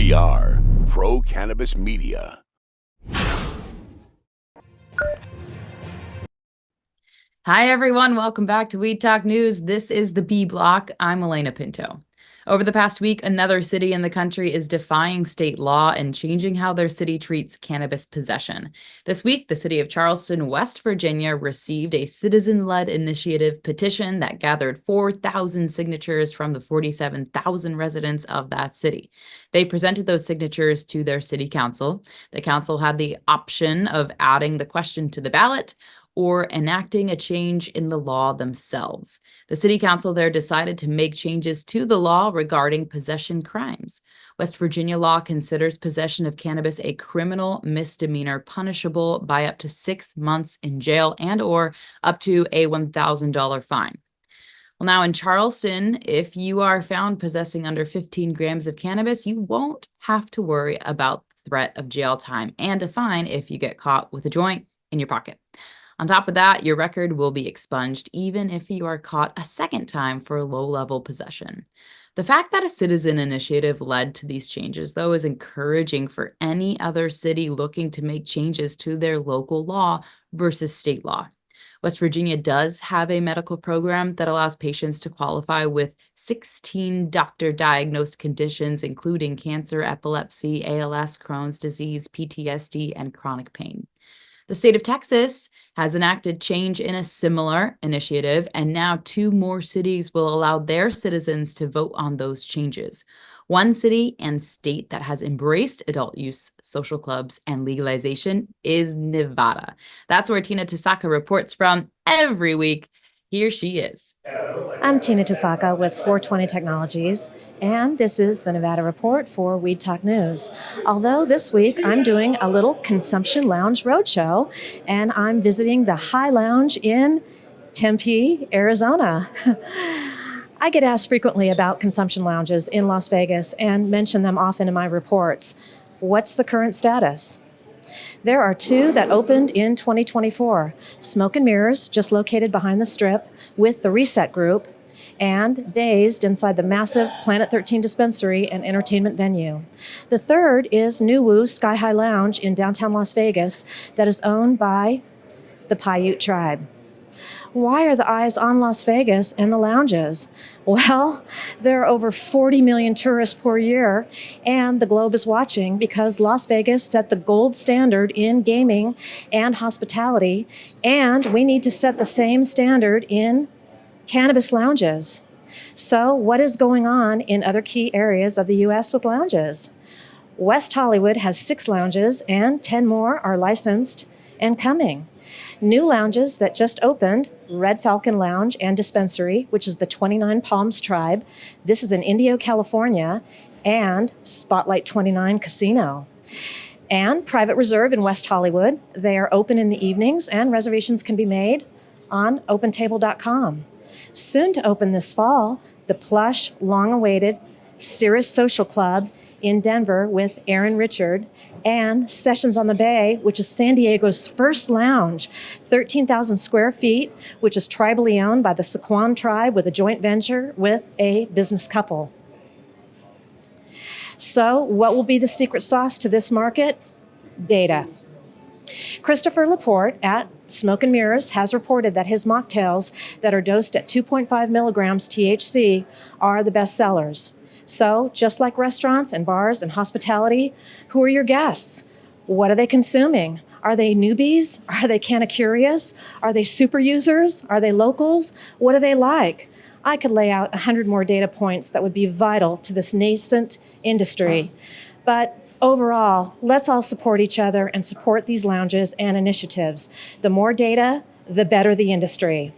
We are Pro Cannabis Media. Hi, everyone. Welcome back to Weed Talk News. This is the B Block. I'm Alaina Pinto. Over the past week, another city in the country is defying state law and changing how their city treats cannabis possession. This week, the city of Charleston, West Virginia, received a citizen-led initiative petition that gathered 4,000 signatures from the 47,000 residents of that city. They presented those signatures to their city council. The council had the option of adding the question to the ballot or enacting a change in the law themselves. The city council there decided to make changes to the law regarding possession crimes. West Virginia law considers possession of cannabis a criminal misdemeanor punishable by up to 6 months in jail and or up to a $1,000 fine. Well, now in Charleston, if you are found possessing under 15 grams of cannabis, you won't have to worry about the threat of jail time and a fine if you get caught with a joint in your pocket. On top of that, your record will be expunged even if you are caught a second time for low-level possession. The fact that a citizen initiative led to these changes, though, is encouraging for any other city looking to make changes to their local law versus state law. West Virginia does have a medical program that allows patients to qualify with 16 doctor-diagnosed conditions, including cancer, epilepsy, ALS, Crohn's disease, PTSD, and chronic pain. The state of Texas has enacted change in a similar initiative, and now 2 more cities will allow their citizens to vote on those changes. One city and state that has embraced adult use, social clubs, and legalization is Nevada. That's where Tina Tasaka reports from every week. Here she is. I'm Tina Tasaka with 420 Technologies, and this is the Nevada Report for Weed Talk News. Although this week I'm doing a little Consumption Lounge roadshow, and I'm visiting the High Lounge in Tempe, Arizona. I get asked frequently about consumption lounges in Las Vegas and mention them often in my reports. What's the current status? There are 2 that opened in 2024, Smoke and Mirrors, just located behind the Strip, with the Reset Group, and Dazed inside the massive Planet 13 dispensary and entertainment venue. The third is New Woo Sky High Lounge in downtown Las Vegas that is owned by the Paiute tribe. Why are the eyes on Las Vegas and the lounges? Well, there are over 40 million tourists per year, and the globe is watching because Las Vegas set the gold standard in gaming and hospitality, and we need to set the same standard in cannabis lounges. So what is going on in other key areas of the U.S. with lounges? West Hollywood has 6 lounges, and 10 more are licensed and coming. New lounges that just opened, Red Falcon Lounge and Dispensary, which is the 29 Palms tribe. This is in Indio, California, and Spotlight 29 Casino. And Private Reserve in West Hollywood. They are open in the evenings, and reservations can be made on opentable.com. Soon to open this fall, the plush, long-awaited Cirrus Social Club in Denver with Aaron Richard, and Sessions on the Bay, which is San Diego's first lounge, 13,000 square feet, which is tribally owned by the Sequan tribe with a joint venture with a business couple. So what will be the secret sauce to this market? Data. Christopher Laporte at Smoke and Mirrors has reported that his mocktails that are dosed at 2.5 milligrams THC are the best sellers. So, just like restaurants and bars and hospitality, who are your guests? What are they consuming? Are they newbies? Are they kinda curious? Are they super users? Are they locals? What do they like? I could lay out 100 more data points that would be vital to this nascent industry. But overall, let's all support each other and support these lounges and initiatives. The more data, the better the industry.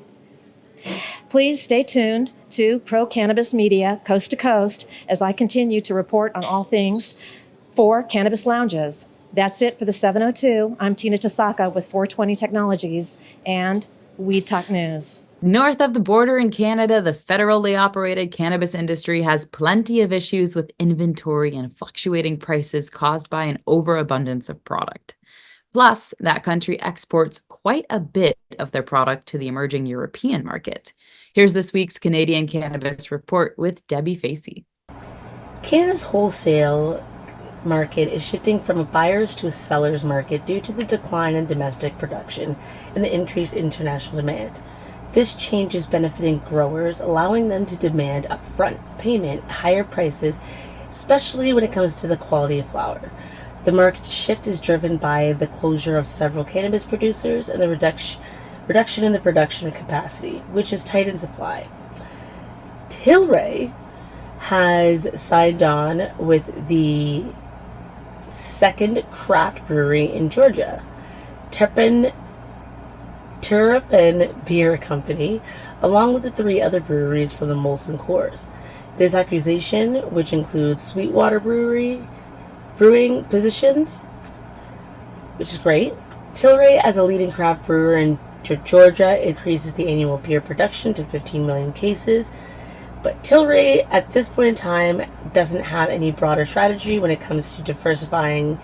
Please stay tuned to Pro Cannabis Media, Coast to Coast, as I continue to report on all things for cannabis lounges. That's it for the 702. I'm Tina Tasaka with 420 Technologies and Weed Talk News. North of the border in Canada, the federally operated cannabis industry has plenty of issues with inventory and fluctuating prices caused by an overabundance of product. Plus, that country exports quite a bit of their product to the emerging European market. Here's this week's Canadian Cannabis Report with Debi Facey. Canada's wholesale market is shifting from a buyer's to a seller's market due to the decline in domestic production and the increased international demand. This change is benefiting growers, allowing them to demand upfront payment, higher prices, especially when it comes to the quality of flower. The market shift is driven by the closure of several cannabis producers and the reduction in the production capacity, which has tightened supply. Tilray has signed on with the second craft brewery in Georgia, Turpin Beer Company, along with the 3 other breweries from the Molson Coors. This acquisition, which includes Sweetwater brewing positions, which is great. Tilray, as a leading craft brewer in Georgia, increases the annual beer production to 15 million cases. But Tilray, at this point in time, doesn't have any broader strategy when it comes to diversifying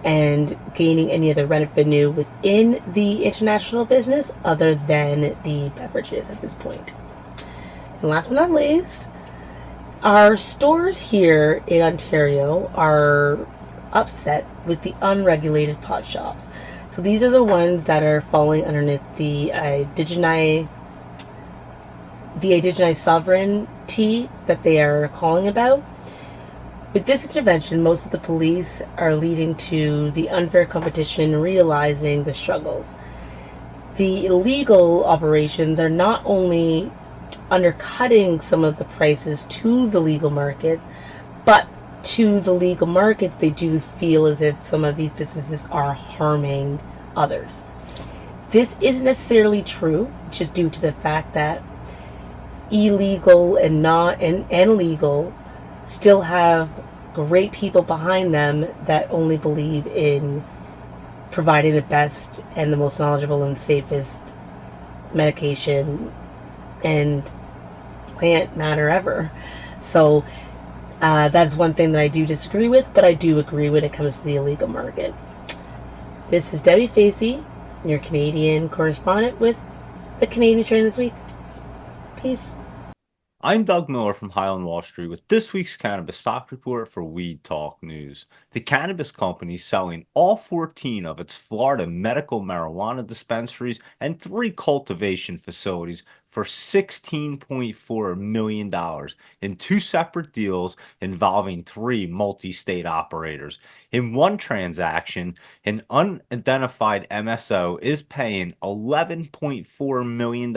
and gaining any other revenue within the international business other than the beverages at this point. And last but not least, our stores here in Ontario are upset with the unregulated pot shops. So these are the ones that are falling underneath the indigenized sovereignty that they are calling about. With this intervention, most of the police are leading to the unfair competition and realizing the struggles. The illegal operations are not only undercutting some of the prices to the legal markets, but to the legal markets, they do feel as if some of these businesses are harming others. This isn't necessarily true, just due to the fact that illegal and legal still have great people behind them that only believe in providing the best and the most knowledgeable and safest medication and plant matter ever. So that's one thing that I do disagree with, but I do agree when it comes to the illegal markets. This is Debi Facey, your Canadian correspondent with the Canadian Trend this week. Peace. I'm Doug Miller from Highland Wall Street with this week's cannabis stock report for Weed Talk News. The cannabis company selling all 14 of its Florida medical marijuana dispensaries and 3 cultivation facilities for $16.4 million in 2 separate deals involving 3 multi-state operators. In one transaction, an unidentified MSO is paying $11.4 million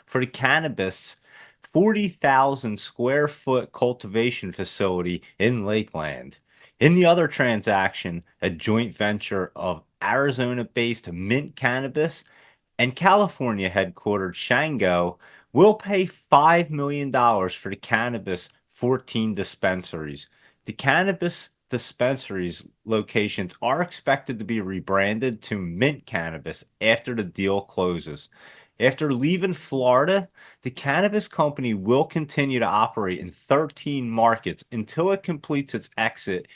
for the cannabis 40,000 square foot cultivation facility in Lakeland. In the other transaction, a joint venture of Arizona-based Mint Cannabis and California headquartered Shango will pay $5 million for the cannabis 14 dispensaries. The cannabis dispensaries locations are expected to be rebranded to Mint Cannabis after the deal closes. After leaving Florida, the cannabis company will continue to operate in 13 markets until it completes its exit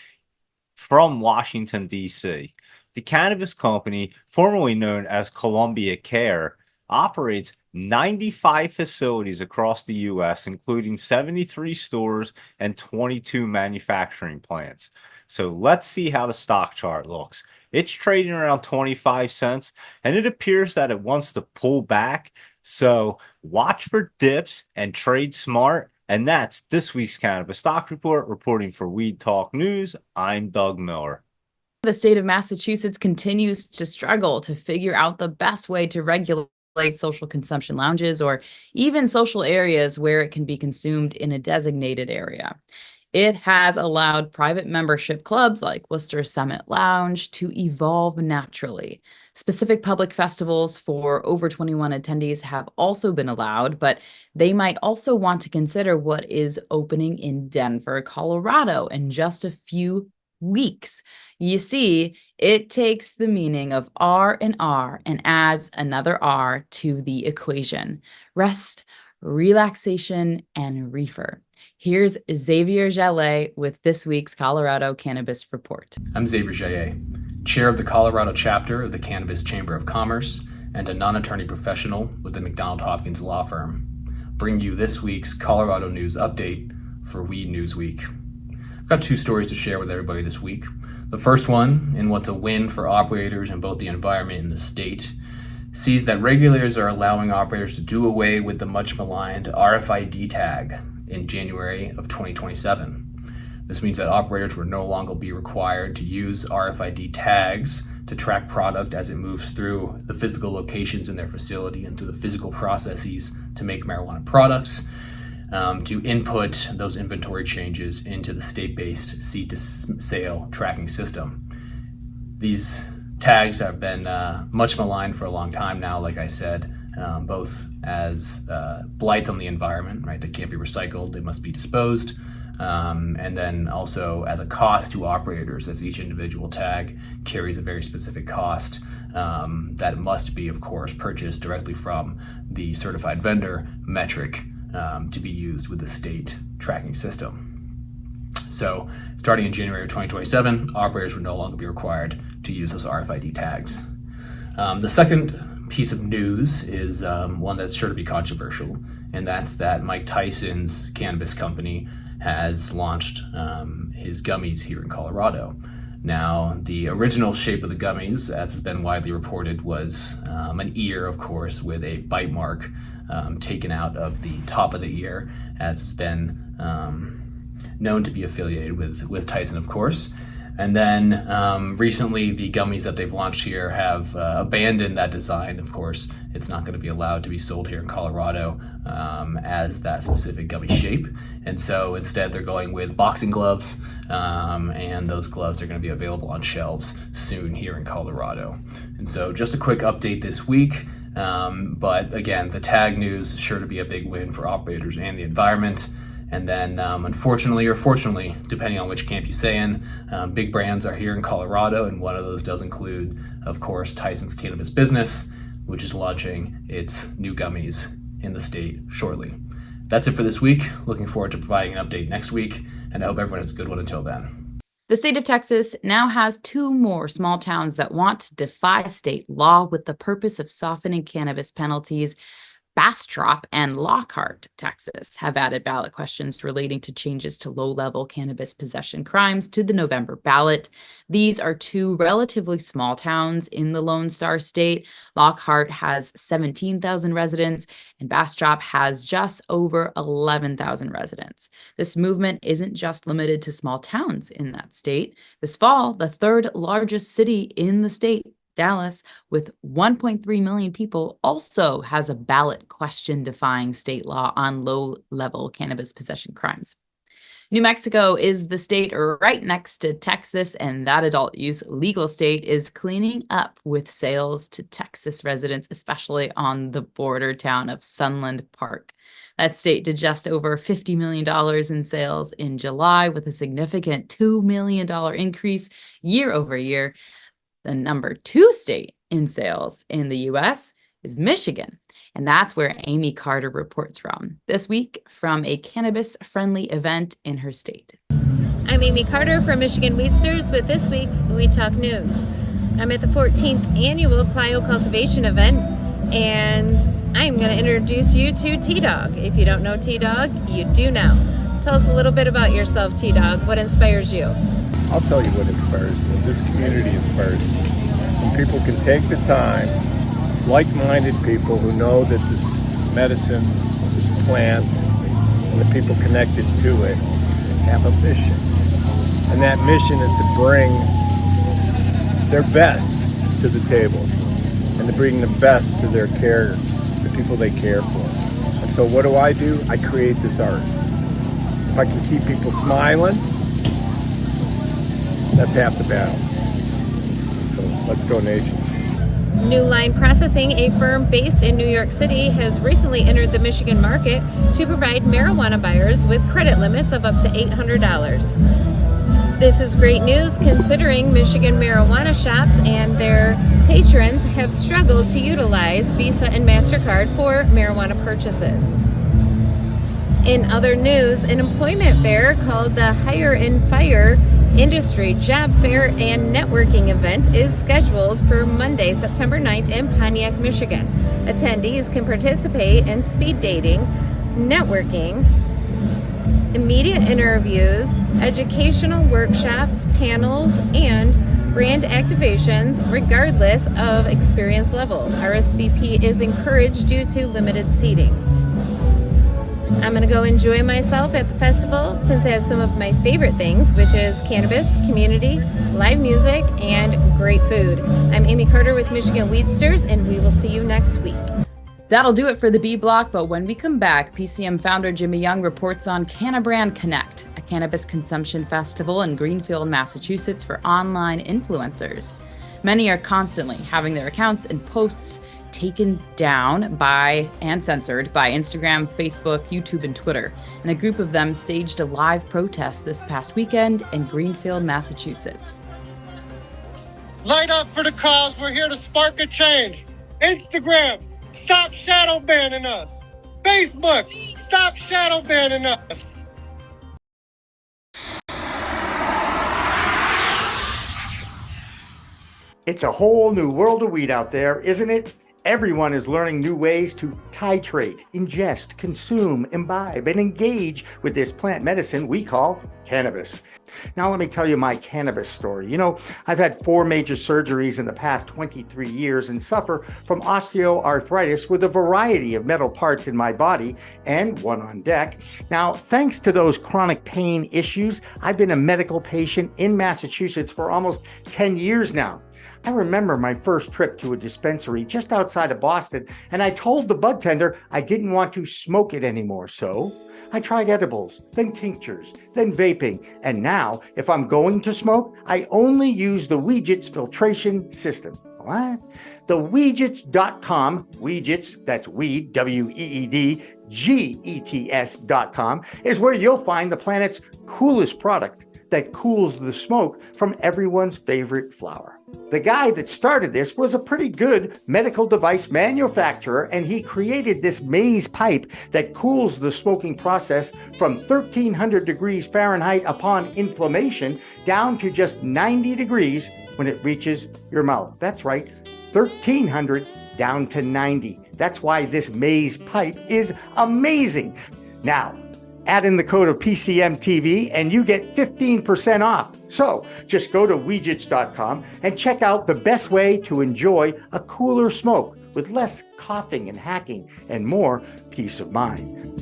from Washington, D.C. The cannabis company, formerly known as Columbia Care, operates 95 facilities across the U.S., including 73 stores and 22 manufacturing plants. So let's see how the stock chart looks. It's trading around 25 cents, and it appears that it wants to pull back. So watch for dips and trade smart. And that's this week's Cannabis Stock Report. Reporting for Weed Talk News, I'm Doug Miller. The state of Massachusetts continues to struggle to figure out the best way to regulate social consumption lounges or even social areas where it can be consumed in a designated area. It has allowed private membership clubs like Worcester Summit Lounge to evolve naturally. Specific public festivals for over 21 attendees have also been allowed, but they might also want to consider what is opening in Denver, Colorado in just a few weeks. You see, it takes the meaning of R and adds another R to the equation: rest, relaxation, and reefer. Here's Xavier Jaillet with this week's Colorado Cannabis Report. I'm Xavier Jaillet, chair of the Colorado chapter of the Cannabis Chamber of Commerce and a non-attorney professional with the McDonald Hopkins law firm. Bring you this week's Colorado news update for Weed News Week. I've got two stories to share with everybody this week. The first one, and what's a win for operators in both the environment and the state, sees that regulators are allowing operators to do away with the much maligned RFID tag in January of 2027. This means that operators will no longer be required to use RFID tags to track product as it moves through the physical locations in their facility and through the physical processes to make marijuana products, to input those inventory changes into the state-based seed-to-sale tracking system. These tags have been much maligned for a long time now, like I said, both as blights on the environment, right? They can't be recycled, they must be disposed, and then also as a cost to operators, as each individual tag carries a very specific cost that must be, of course, purchased directly from the certified vendor metric to be used with the state tracking system. So starting in January of 2027, operators would no longer be required to use those RFID tags. The second piece of news is one that's sure to be controversial, and that's that Mike Tyson's cannabis company has launched his gummies here in Colorado. Now, the original shape of the gummies, as has been widely reported, was an ear, of course, with a bite mark taken out of the top of the ear, as has been known to be affiliated with Tyson, of course. And then recently, the gummies that they've launched here have abandoned that design. Of course, it's not going to be allowed to be sold here in Colorado as that specific gummy shape. And so instead, they're going with boxing gloves, and those gloves are going to be available on shelves soon here in Colorado. And so just a quick update this week. But again, the tag news is sure to be a big win for operators and the environment. And then, unfortunately or fortunately, depending on which camp you say in, big brands are here in Colorado, and one of those does include, of course, Tyson's Cannabis business, which is launching its new gummies in the state shortly. That's it for this week. Looking forward to providing an update next week, and I hope everyone has a good one until then. The state of Texas now has 2 more small towns that want to defy state law with the purpose of softening cannabis penalties. Bastrop and Lockhart, Texas, have added ballot questions relating to changes to low-level cannabis possession crimes to the November ballot. These are 2 relatively small towns in the Lone Star State. Lockhart has 17,000 residents, and Bastrop has just over 11,000 residents. This movement isn't just limited to small towns in that state. This fall, the 3rd largest city in the state, Dallas, with 1.3 million people, also has a ballot question defying state law on low-level cannabis possession crimes. New Mexico is the state right next to Texas, and that adult use legal state is cleaning up with sales to Texas residents, especially on the border town of Sunland Park. That state did just over $50 million in sales in July, with a significant $2 million increase year over year. The number 2 state in sales in the U.S. is Michigan, and that's where Amy Carter reports from this week from a cannabis-friendly event in her state. I'm Amy Carter from Michigan Weedsters with this week's Weed Talk News. I'm at the 14th annual Clio Cultivation event, and I'm going to introduce you to T-Dog. If you don't know T-Dog, you do now. Tell us a little bit about yourself, T-Dog. What inspires you? I'll tell you what inspires me. This community inspires me. When people can take the time, like-minded people who know that this medicine, this plant, and the people connected to it have a mission. And that mission is to bring their best to the table and to bring the best to their care, the people they care for. And so what do? I create this art. If I can keep people smiling, that's half the battle. So let's go, nation. New Line Processing, a firm based in New York City, has recently entered the Michigan market to provide marijuana buyers with credit limits of up to $800. This is great news considering Michigan marijuana shops and their patrons have struggled to utilize Visa and MasterCard for marijuana purchases. In other news, an employment fair called the Hire and Fire Industry Job Fair and Networking event is scheduled for Monday, September 9th in Pontiac, Michigan. Attendees can participate in speed dating, networking, immediate interviews, educational workshops, panels, and brand activations regardless of experience level. RSVP is encouraged due to limited seating. I'm going to go enjoy myself at the festival since it has some of my favorite things, which is cannabis, community, live music, and great food. I'm Amy Carter with Michigan Weedsters, and we will see you next week. That'll do it for the B Block, but when we come back, PCM founder Jimmy Young reports on Cannabrand Connect, a cannabis consumption festival in Greenfield, Massachusetts for online influencers. Many are constantly having their accounts and posts taken down by and censored by Instagram, Facebook, YouTube, and Twitter. And a group of them staged a live protest this past weekend in Greenfield, Massachusetts. Light up for the cause. We're here to spark a change. Instagram, stop shadow banning us. Facebook, stop shadow banning us. It's a whole new world of weed out there, isn't it? Everyone is learning new ways to titrate, ingest, consume, imbibe, and engage with this plant medicine we call cannabis. Now, let me tell you my cannabis story. You know, I've had 4 major surgeries in the past 23 years and suffer from osteoarthritis with a variety of metal parts in my body and one on deck. Now, thanks to those chronic pain issues, I've been a medical patient in Massachusetts for almost 10 years now. I remember my first trip to a dispensary just outside of Boston, and I told the bud tender I didn't want to smoke it anymore. So I tried edibles, then tinctures, then vaping, and now if I'm going to smoke, I only use the Weedgets filtration system. What? The Weedgets.com, Weedgets, that's weed, W-E-E-D, G-E-T-S.com, is where you'll find the planet's coolest product that cools the smoke from everyone's favorite flower. The guy that started this was a pretty good medical device manufacturer, and he created this maze pipe that cools the smoking process from 1300 degrees Fahrenheit upon inflammation down to just 90 degrees when it reaches your mouth. That's right, 1300 down to 90. That's why this maze pipe is amazing. Now, add in the code of PCMTV and you get 15% off. So just go to Weedgets.com and check out the best way to enjoy a cooler smoke with less coughing and hacking and more peace of mind.